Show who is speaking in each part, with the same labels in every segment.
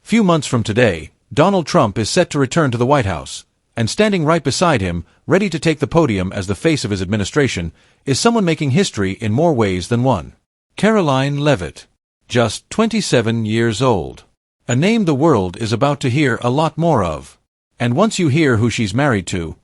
Speaker 1: Few months from today, Donald Trump is set to return to the White House, and standing right beside him, ready to take the podium as the face of his administration, is someone making history in more ways than one. Karoline Leavitt. Just 27 years old. A name the world is about to hear a lot more of. And once you hear who she's married to,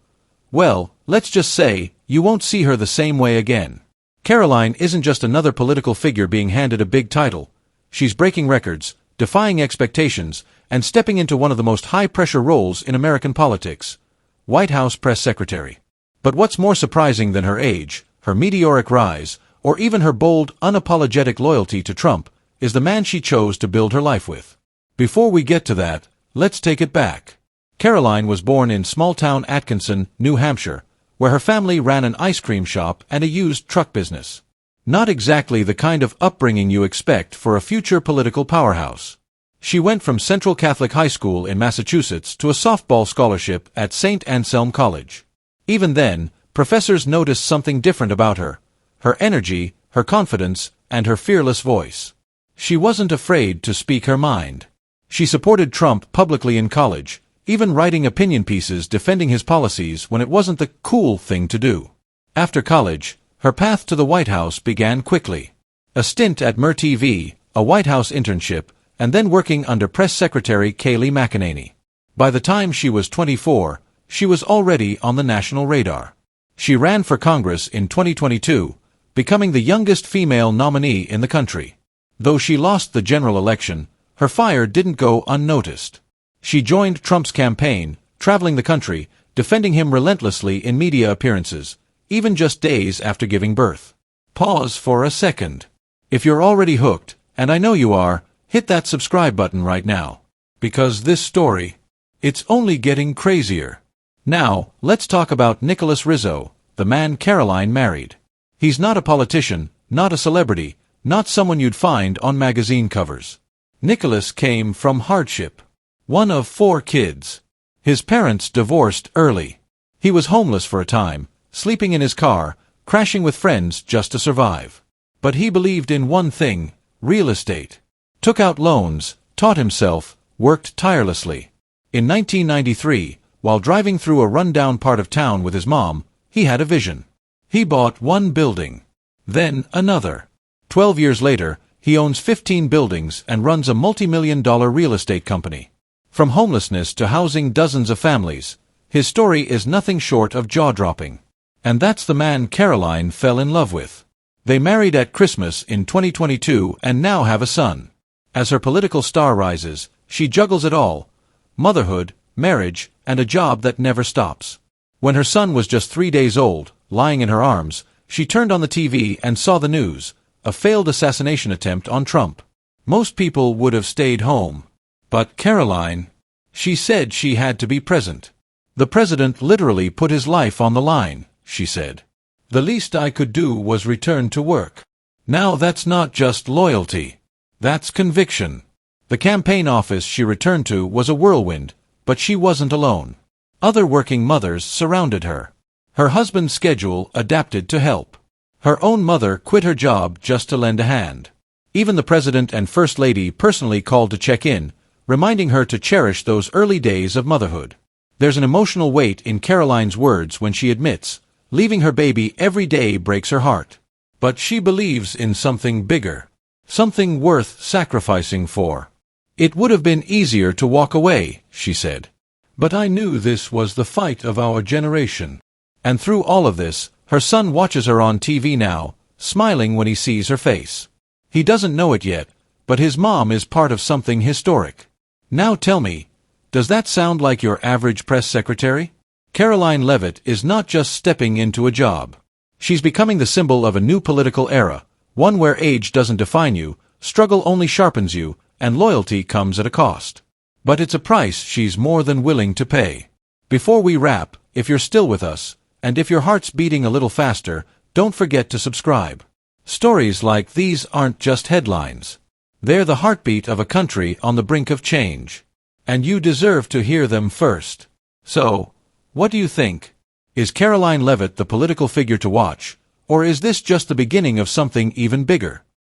Speaker 1: well, let's just say, you won't see her the same way again. Karoline isn't just another political figure being handed a big title. She's breaking records, defying expectations, and stepping into one of the most high-pressure roles in American politics: White House press secretary. But what's more surprising than her age, her meteoric rise, or even her bold, unapologetic loyalty to Trump, is the man she chose to build her life with. Before we get to that, let's take it back. Karoline was born in small-town Atkinson, New Hampshire, where her family ran an ice cream shop and a used truck business. Not exactly the kind of upbringing you expect for a future political powerhouse. She went from Central Catholic High School in Massachusetts to a softball scholarship at St. Anselm College. Even then, professors noticed something different about her: her energy, her confidence, and her fearless voice. She wasn't afraid to speak her mind. She supported Trump publicly in college, even writing opinion pieces defending his policies when it wasn't the cool thing to do. After college, her path to the White House began quickly. A stint at TV, a White House internship, and then working under Press Secretary Kayleigh McEnany. By the time she was 24, she was already on the national radar. She ran for Congress in 2022, becoming the youngest female nominee in the country. Though she lost the general election, her fire didn't go unnoticed. She joined Trump's campaign, traveling the country, defending him relentlessly in media appearances, even just days after giving birth. Pause for a second. If you're already hooked, and I know you are, hit that subscribe button right now. Because this story, it's only getting crazier. Now, let's talk about Nicholas Rizzo, the man Karoline married. He's not a politician, not a celebrity, not someone you'd find on magazine covers. Nicholas came from hardship. One of 4 kids. His parents divorced early. He was homeless for a time, sleeping in his car, crashing with friends just to survive. But he believed in one thing: real estate. Took out loans, taught himself, worked tirelessly. In 1993, while driving through a rundown part of town with his mom, he had a vision. He bought one building, then another. 12 years later, he owns 15 buildings and runs a multi-million-dollar real estate company. From homelessness to housing dozens of families, his story is nothing short of jaw-dropping. And that's the man Karoline fell in love with. They married at Christmas in 2022 and now have a son. As her political star rises, she juggles it all: motherhood, marriage, and a job that never stops. When her son was just 3 days old, lying in her arms, she turned on the TV and saw the news: a failed assassination attempt on Trump. Most people would have stayed home. But Karoline, she said she had to be present. The president literally put his life on the line, she said. The least I could do was return to work. Now that's not just loyalty. That's conviction. The campaign office she returned to was a whirlwind, but she wasn't alone. Other working mothers surrounded her. Her husband's schedule adapted to help. Her own mother quit her job just to lend a hand. Even the president and first lady personally called to check in, reminding her to cherish those early days of motherhood. There's an emotional weight in Karoline's words when she admits, leaving her baby every day breaks her heart. But she believes in something bigger. Something worth sacrificing for. It would have been easier to walk away, she said. But I knew this was the fight of our generation. And through all of this, her son watches her on TV now, smiling when he sees her face. He doesn't know it yet, but his mom is part of something historic. Now tell me, does that sound like your average press secretary? Karoline Leavitt is not just stepping into a job. She's becoming the symbol of a new political era, one where age doesn't define you, struggle only sharpens you, and loyalty comes at a cost. But it's a price she's more than willing to pay. Before we wrap, if you're still with us, and if your heart's beating a little faster, don't forget to subscribe. Stories like these aren't just headlines. They're the heartbeat of a country on the brink of change. And you deserve to hear them first. So, what do you think? Is Karoline Leavitt the political figure to watch, or is this just the beginning of something even bigger?